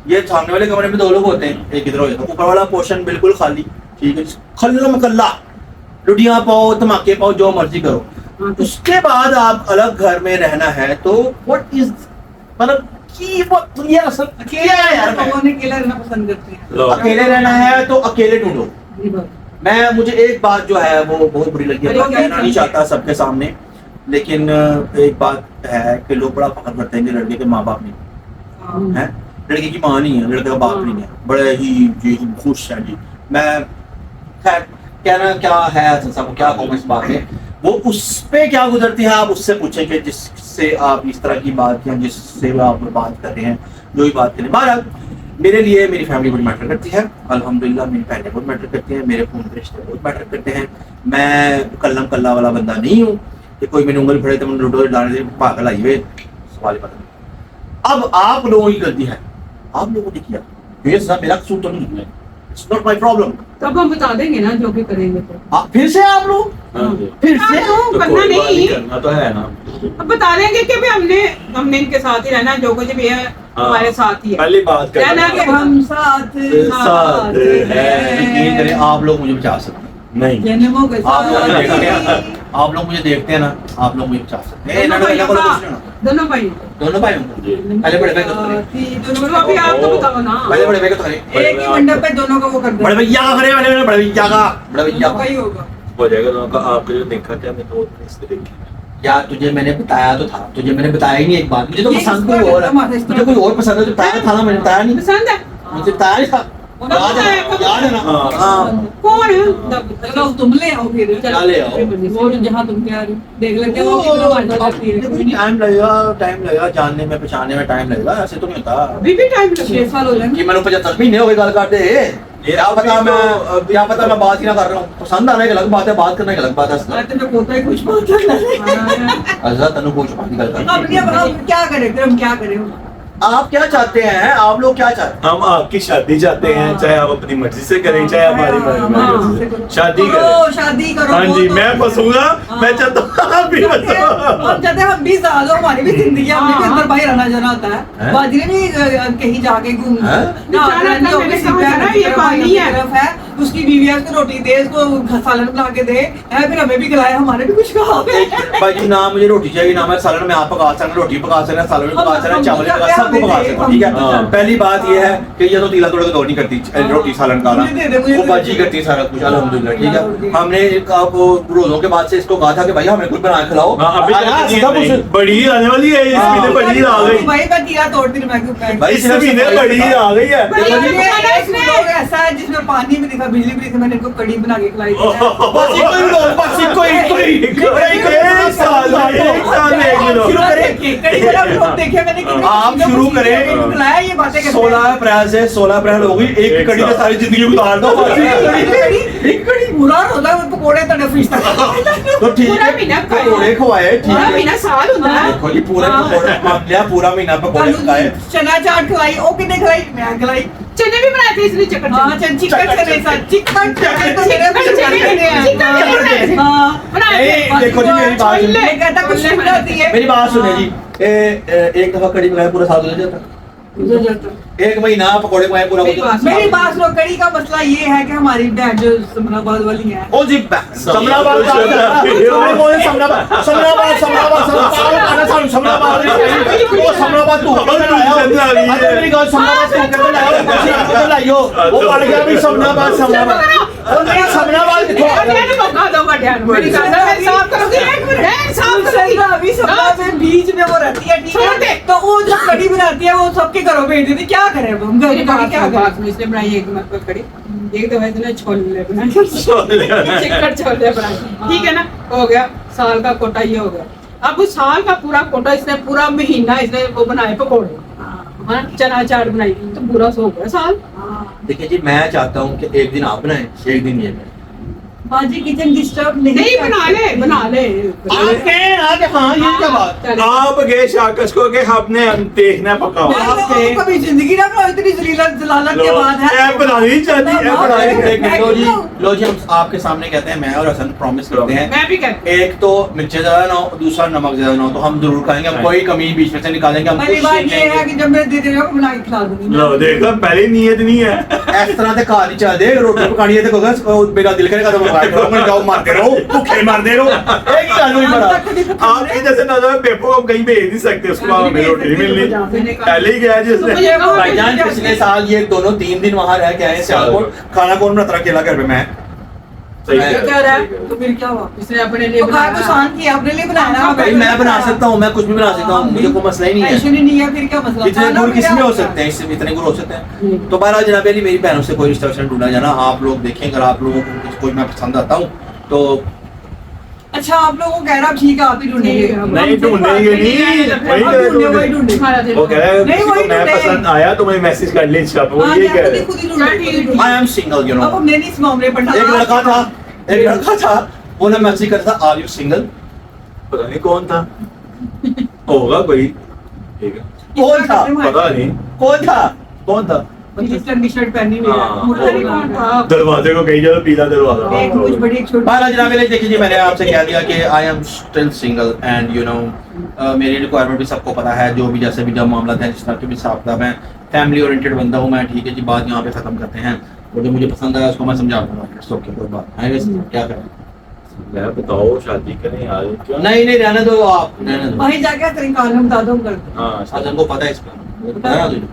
ये सामने वाले कमरे में 2 लोग होते हैं, एक इधर हो जाता है। ऊपर वाला पोर्शन बिल्कुल खाली, ठीक है। खल्ला मकल्ला, लुडियां पाओ, धमाके पाओ, जो मर्जी करो। उसके बाद आप अलग घर में रहना है तो व्हाट इज मतलब कि वो दुनिया असल क्या है यार। कौन अकेला रहना पसंद करते हैं? अकेले रहना है तो अकेले ढूंढो। मैं मुझे एक बात जो है वो बहुत बुरी लगी है, मैं कहना नहीं चाहता सबके सामने, लेकिन एक बात है कि लोग बड़ा फख्र करते हैं कि लड़के के माँ बाप नहीं है, लड़के की माँ नहीं है, लड़के का बाप नहीं है, बड़े ही जी खुश है जी। मैं खैर कहना क्या है सबको क्या कहूँ इस बात में, वो उस पे क्या गुजरती है आप उससे पूछें कि जिससे आप इस तरह की बात या जिससे आप बात कर रहे हैं, जो भी बात करें। बहरहाल मेरे लिए मेरी फैमिली बहुत मैटर करती है, अल्हम्दुलिल्लाह मेरी बहनें बहुत मैटर करती हैं, मेरे खून के रिश्ते बहुत मैटर करते हैं। मैं कल्लम कल्ला वाला बंदा नहीं हूँ कि कोई मैंने उंगल फड़े तो मैंने लूडो डालने से पागल आई हुए, सवाल ही पता नहीं। अब आप लोगों की गलती है, आप लोगों ने किया, ये सब मेरा कसूर तो नहीं है, इट्स नॉट माय प्रॉब्लम। तब हम बता देंगे ना जो भी करेंगे तो। फिर से आप लोग फिर से तो करना कोई बात नहीं, करना तो है ना। अब बता देंगे कि भी हमने इनके साथ ही रहना, जो कुछ भी है हमारे साथ ही है। पहली बात कर रहना कि हम साथ साथ है। यकीन करें आप लोग मुझे बचा सकते हैं। नहीं जन्मों के आप लोग मुझे देखते हैं, साथ आप लोग मुझे देखते हैं ना, आप लोग मुझे बचा सकते हैं। दोनों भाई दोनों भाई होंगे, पहले बड़े भाई को करें, तो अभी आप तो बताओ ना। पहले बड़े भाई को करें, एक ही मंडप पे दोनों का वो कर बड़े भैया का करें, बड़े भैया का, बड़े भैया का। वही होगा। हो जाएगा दोनों का। आपको जो देखा क्या मैं तो इससे देखी यार तुझे मैंने बताया तो था, तुझे मैंने बताया ही नहीं एक बात, मुझे तो ये पसंद इस कोई बार और है, खत्म है, इस मुझे कोई और पसंद है, तो बताया था ना, मैंने बताया नहीं, पसंद है मुझे बताया नहीं था, याद है ना। हाँ कौन है? चलो तुम ले आओ फिर। क्या ले आओ? वो जहाँ तुम कह रहे हो देख लेते हो कितना मजा करती है। टाइम लगेगा जानने में पहचानने में, टाइम लगेगा, ऐसे तो नहीं होता अभी भी टाइम 6 साल हो कि जाएंगे। मैंने 75 महीने हो गए गल करते। क्या पता मैं बात ही ना कर रहा हूँ, पसंद आना एक अलग बात है, बात करना एक अलग बात है। मैं तो पोता ही कुछ बात है। अज़ा तनु कुछ बात निकल कर। अब क्या करें फिर, हम क्या करें? आप क्या चाहते हैं, आप लोग क्या चाहते हैं? हम आपकी शादी चाहते हैं, चाहे आप अपनी मर्जी से करें, चाहे हमारी मर्जी से शादी करो, करें। शादी करो। हाँ जी, वो मैं तो- फंसूंगा, मैं चाहता हूँ आप भी हम चाहते हैं हम भी साल हो, हमारी भी जिंदगी है, हमने भी अंदर बाहर रहना जाना होता है। हैं? बाजरे भी कहीं जाके घूम हैं? ये पानी है। तरफ है, उसकी बीवी है, उसको रोटी दे, उसको सालन बना के दे, है, फिर हमें भी खिलाए, हमारे भी कुछ खा भाई जी ना मुझे रोटी चाहिए, ना मैं सालन में आप पका सकना, रोटी पका सकना, सालन में पका सकना, चावल में पका, सबको पका सकना, ठीक है। हाँ। पहली बात ये है कि ये तो तीला तोड़ के दो नहीं करती रोटी सालन का ना, मुझे दे दे, मुझे वो दे बाजी दे। करती है सारा कुछ, अल्हम्दुलिल्लाह, ठीक है। हाँ। हमने आपको रोजों के बाद से इसको कहा था कि भाई हमें कुछ बना के खिलाओ। हाँ, अभी हाँ, तो सीधा नहीं, कुछ- बड़ी आने वाली है, इस हाँ। महीने बड़ी आ गई, भाई मैं तीरा तोड़ती हूँ, मैं भाई इस महीने बड़ी आ गई है। बड़ी आ गई। एक लोग ऐसा है जिसमें पानी भी दिखा, बिजली भी दिखा, मैंने इनको कड़ी बना के खिलाई थी। बस इनको ही लो, बस इनको ही, इनको ही, इनको ही, एक साल में एक किलो। शुरू करें। कड़ी वाला vlog देखिए मैंने कितने आप किलो शुरू कुछ करें। किलो खिलाया, ये बातें करते हैं। 16 अप्रैल से 16 अप्रैल हो गई, एक एक कड़ी में साल। सारी जिंदगी उतार दो। एक कड़ी पूरा होता है, पकोड़े तड़े फ्रीज तक। तो ठीक पूरा है, महीना पकौड़े खवाए, ठीक पूरा है। महीना साल होता है। देखो जी पूरे हाँ। पकौड़े मान लिया, पूरा महीना पकौड़े खाए। चना चाट खिलाई, ओ कितने खिलाई, मैं खिलाई। चने भी बनाए थे इसलिए चक्कर हाँ चिकन चने साथ चिकन चने तो मेरे भी चिकन चने। हाँ नहीं, देखो जी मेरी बात सुनिए, ये कहता कुछ नहीं बनाती है। मेरी बात सुनिए जी, एक दफा कड़ी पकाए पूरा साल गुजर जाता, एक महीना पकौड़े पकाए पूरा मेरी बात सुनो, कड़ी का मसला ये है कि हमारी बहन जो समनाबाद वाली है, ओ जी समनाबाद का समनाबाद समनाबाद समनाबाद समनाबाद समनाबाद वो समनाबाद तू मेरी गाल समनाबाद तू कर लाइयो वो पड़ गया भी समनाबाद समनाबाद और नहीं समनाबाद मेरी साफ अभी समना में बीच में वो रहती है, ठीक है, तो वो जो कड़ी बनाती है वो सबके घरों भेज देती है, क्या करें अब हम, घर में क्या करें? इसने बनाई एक मतलब कड़ी, एक दफा इसने छोले बनाए, चिकन छोले बनाए, ठीक है ना, हो गया साल का कोटा ये हो गया। अब उस साल का पूरा कोटा इसने पूरा महीना इसने वो बनाए पकौड़े, हाँ, चना चाट बनाई, तो पूरा सो गया साल। देखिए जी मैं चाहता हूँ कि एक दिन आप बनाएं, एक दिन ये बनाएं, बाजी किचन डिस्टर्ब नहीं बना ले आपके आगे हाँ ये क्या बात चलो। आप गए शाकस को के हमने देखना पका हुआ आप लोगों को कभी जिंदगी ना बनाओ इतनी जलालत के बाद है ऐप बनानी चाहिए ऐप बनानी लो जी लो जी, हम आपके सामने कहते हैं, मैं और हसन प्रॉमिस करते हैं, मैं भी कहती एक तो मिर्ची ज्यादा ना हो, दूसरा नमक ज्यादा ना हो, तो हम जरूर खाएंगे, हम कोई कमी बीच में से निकालेंगे, हम मेरी कुछ बात ये है सीखेंगे। कि जब मैं दीदी को बना के खिला दूंगी लो देखो पहले नीयत नहीं है इस तरह से कहानी चल दे, रोटी पकानी है तो कहोगे मेरा दिल करेगा तो मंगाए करो, जाओ मारते रहो, भूखे मारते रहो, एक ही आलू ही बड़ा। आपके जैसे नजर पेपो को हम कहीं भेज नहीं सकते, उसको आप हमें रोटी नहीं मिलनी पहले ही गया जिसने भाईजान पिछले साल ये दोनों 3 दिन वहां रह के आए सियालकोट, खाना कौन बनाता रहा अकेला घर पे मैं। सही मैं- है। क्या रहा है तो फिर क्या हुआ इसने अपने लिए तो खाया तो शांत किया अपने लिए बनाया ना भाई मैं बना सकता हूँ, मैं कुछ भी बना सकता हूँ, मुझे कोई मसला ही नहीं है। टेंशन ही नहीं है फिर क्या मसला इतने खाना गुर में किस क्या में हो होता है? सकते हैं, इससे इतने गुर हो सकते हैं। तो बहरहाल जनाब अली, मेरी बहनों से कोई रिश्ता वैसा ढूंढा जाना, आप लोग देखें, अगर आप लोगों को कोई मैं पसंद आता हूँ तो अच्छा आप लोगों को कह रहा ठीक है आप ही ढूंढेंगे ठीक है, नहीं ढूंढेंगे नहीं वही वही ढूंढे वही ढूंढे ढूंढे हमारा दिल वो कह रहा है नहीं, किसी को वही मैं ढूंढे। पसंद आया तो मैं मैसेज कर ले इसका वो हाँ, ये क्या कह खुद रहे ही- खुद ही ढूंढे I am single, you know. अब हमने नहीं इस मामले पर एक लड़का था वो ना मैसेज करता था, आर यू सिंगल? पता नहीं कौन था होगा कोई ठीक है कौन था? पता नहीं कौन था? टी शर्ट पहनी हुई है हाँ, मुर्गा नहीं कौन था दरवाजे को कहीं जाओ पीला दरवाजा एक कुछ बड़ी एक छोटी बहरहाल जनाब अली, देखिए जी, मैंने आपसे कह दिया कि I am still single and you know मेरी रिक्वायरमेंट भी सबको पता है, जो भी जैसे भी जब मामला है, जिस तरह के भी हिसाब किताब है, फैमिली ओरिएंटेड बंदा हूँ मैं, ठीक है जी, बात यहाँ पे खत्म करते हैं, और जो मुझे पसंद आया उसको मैं समझा दूंगा, इट्स ओके, कोई बात नहीं, क्या करें। मैं बताओ शादी करें यार क्या नहीं रहने दो आप, रहने दो। वहीं जाके तरीका हम बता दो हम कर दो हाँ आज हमको पता है इसका, पता है ना तुझे?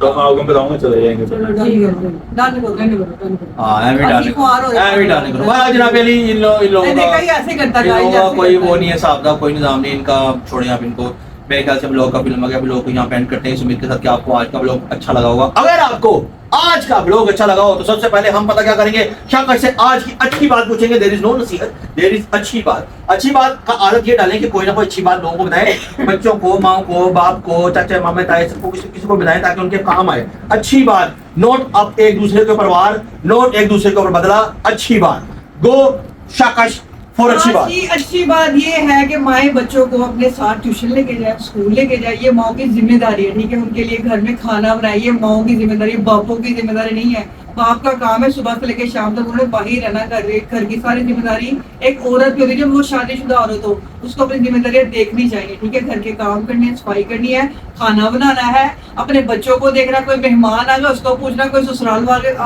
तो मैं आपको बताऊंगा चले जाएंगे चलो ठीक है डन करो डन करो हाँ एमी अभी डालने खुआर हो रहे हैं। एमी डालने करो। बहरहाल जनाब अली, इन लोगों मैंने का कहा ये ऐसे करता इन था लोगों का कोई वो नहीं है, साहब कोई निजाम नहीं इनका, छोड़े आप इनको। मेरे ख्याल से हम लोग का फिल्म अगर लोग को यहाँ पे एंड करते हैं इस उम्मीद के साथ कि आपको आज का ब्लॉग अच्छा लगा होगा। अगर आपको आज का ब्लॉग अच्छा लगा हो तो सबसे पहले हम पता क्या करेंगे, शाकर से आज की अच्छी बात पूछेंगे। देयर इज नो नसीहत, देयर इज अच्छी बात का आदत ये डालें कि कोई ना कोई अच्छी बात लोगों को बताएं, बच्चों को, माओ को, बाप को, चाचा मामा ताए सबको किसी को बताएं ताकि उनके काम आए। अच्छी बात, नोट अब एक दूसरे के ऊपर वार, नोट एक दूसरे के ऊपर बदला, अच्छी बात। गो शाकश फॉर अच्छी बात। अच्छी बात ये है कि माए बच्चों को अपने साथ ट्यूशन लेके जाए, स्कूल लेके जाए, ये माओ की जिम्मेदारी है, ठीक है। उनके लिए घर में खाना बनाइए, माओ की जिम्मेदारी, बापों की जिम्मेदारी नहीं है। बाप का काम है सुबह से लेकर शाम तक उन्होंने बाहर रहना, घर की सारी जिम्मेदारी एक औरत की होती है, जब वो शादीशुदा औरत हो उसको अपनी जिम्मेदारियां देखनी चाहिए, ठीक है। घर के काम करने हैं, सफाई करनी है, खाना बनाना है, अपने बच्चों को देखना, कोई मेहमान आ गया उसको पूछना, कोई ससुराल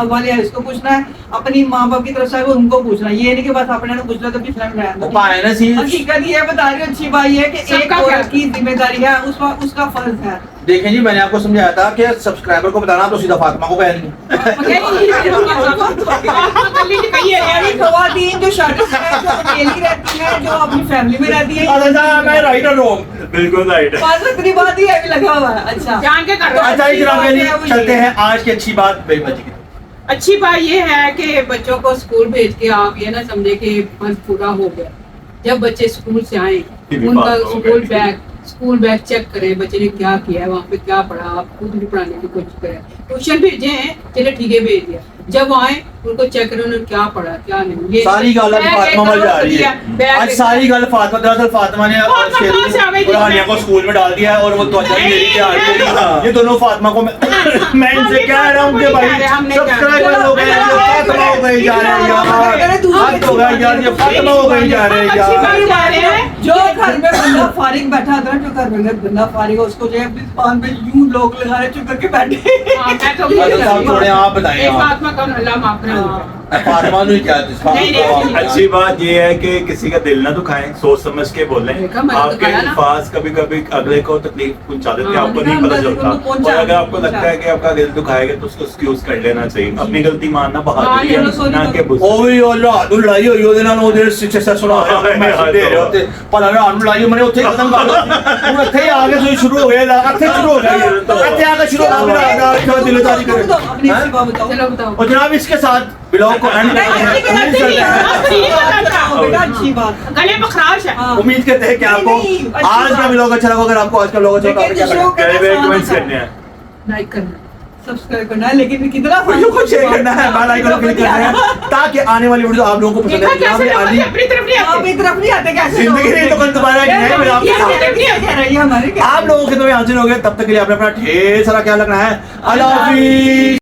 वाले आए उसको पूछना है, अपनी माँ बाप की तरफ से आए वो उनको पूछना। ये नहीं कि बस अपने पूछना तो पिछला में रहना। पाए ना सी हकीकत ये बता रही हूँ, अच्छी बात ये है कि एक सबका औरत क्या? की जिम्मेदारी है, उसका फर्ज है। देखें जी, मैंने आपको समझाया था कि सब्सक्राइबर को बताना तो सीधा फातिमा को कहेंगे। ऐसी खवातीन जो शादी है, जो अकेली रहती है, जो अपनी फैमिली में रहती है, मैं राइट और रॉन्ग। बिल्कुल राइट बस इतनी बात ही अभी लगा हुआ है। अच्छा जान के कर अच्छा अच्छी जनाब बात अली, है वो चलते ये। हैं आज की अच्छी बात बेबजी की। अच्छी बात ये है कि बच्चों को स्कूल भेज के आप ये ना समझे कि फर्ज पूरा हो गया। जब बच्चे स्कूल से आए भी उनका बात हो गई। स्कूल बैग चेक करें, बच्चे ने क्या किया है, वहाँ पे क्या पढ़ा, आप खुद भी पढ़ाने की कोशिश करें। ट्यूशन भेजे हैं, चले ठीक है भेज दिया, जब आए उनको चेक करें उन्होंने क्या पढ़ा क्या नहीं। ये सारी गल बैग फातिमा एक मल जा तरफ रही दिया, है। बैग आज एक सारी गल फातिमा, दरअसल फातिमा ने फातिमा कहाँ से आ गई थी? बुरहानिया को स्कूल में डाल दिया है और वो तो अच्छा ही मेरी क्या हाल है। ये दोनों फातिमा को मैं इनसे कह रहा हूँ कि भाई सब्सक्राइबर हो गए, ये फातिमा हो गई जा रहे हैं यार, हद हो गया यार, ये फातिमा हो गई जा रहे हैं यार। जो घर में बंदा फारिग बैठा था, जो घर में बंदा फारिग हो उसको जो है अपनी दुकान पे यूं लोग लगा रहे चुप करके बैठे। हाँ, मैं तो अच्छा, साहब थोड़े आप बताएं एक आप। फातिमा का अल्लाह माफ करे। फातिमा ने क्या नहीं, अच्छी बात ये है कि किसी का दिल ना दुखाएं, सोच समझ के बोलें। देखा, मैंने तो आपके कहा ना। अल्फाज कभी कभी अगले को तकलीफ पहुंचा देते हैं, हाँ, आपको नहीं पता चलता। उनको पहुंचा और अगर आपको पहुंचा। लगता है कि आपका दिल दुखाएगा तो उसको एक्सक्यूज कर लेना चाहिए। अपनी गलती मानना बहादुरी हाँ, है, चलो, ना sorry, कि गुस्सा। ਉਹ ਵੀ ਉਹ ਰਾਤ ਨੂੰ ਲੜਾਈ ਹੋਈ ਉਹਦੇ ਨਾਲ ਉਹਦੇ ਸਕਸੈਸ ਹੋਣਾ ਮੈਸੇਜ ਦੇ ਰਿਹਾ ਤੇ ਭਲਾ ਰਾਤ ਨੂੰ ਲੜਾਈ ਮੈਨੇ ਉੱਥੇ ਖਤਮ ਕਰ ਦਿੱਤੀ ਹੁਣ ਇੱਥੇ ਆ ਕੇ ਤੁਸੀਂ ਸ਼ੁਰੂ ਹੋ ਗਏ ਇੱਥੇ ਸ਼ੁਰੂ ਹੋ ਗਏ ਇੱਥੇ ਆ ਕੇ ਸ਼ੁਰੂ ਹੋ गया क्या दिलदारी करे अपनी अच्छी बात बताओ। चलो बताओ। और जनाब इसके साथ ब्लॉग को एंड करते हैं उम्मीद करते हैं बेटा अच्छी बात। गले में खराश है। हाँ। उम्मीद करते हैं कि नहीं, आपको नहीं, अच्छी आज का बात। ब्लॉग अच्छा लगा। अगर आपको आज का ब्लॉग अच्छा लगा तो क्या लेकिन करना शो क्या कमेंट्स करने हैं लाइक करना। सब्सक्राइब करना है, लेकिन कितना वीडियो को शेयर करना है, बेल आइकन को क्लिक करना है ताकि आने वाली वीडियो आप लोगों को पसंद देखा आए। यहाँ कैसे पे लोग आनी अपनी तरफ नहीं आप आते एक तरफ नहीं आते कैसे? जिंदगी नहीं तो कल दोबारा है कि नहीं, मैं आपके साथ कह रही है हमारे आप लोगों के तो हाजिर हो गए। तब तक के लिए आपने अपना ढेर सारा ख्याल रखना है। अल्लाह हाफिज।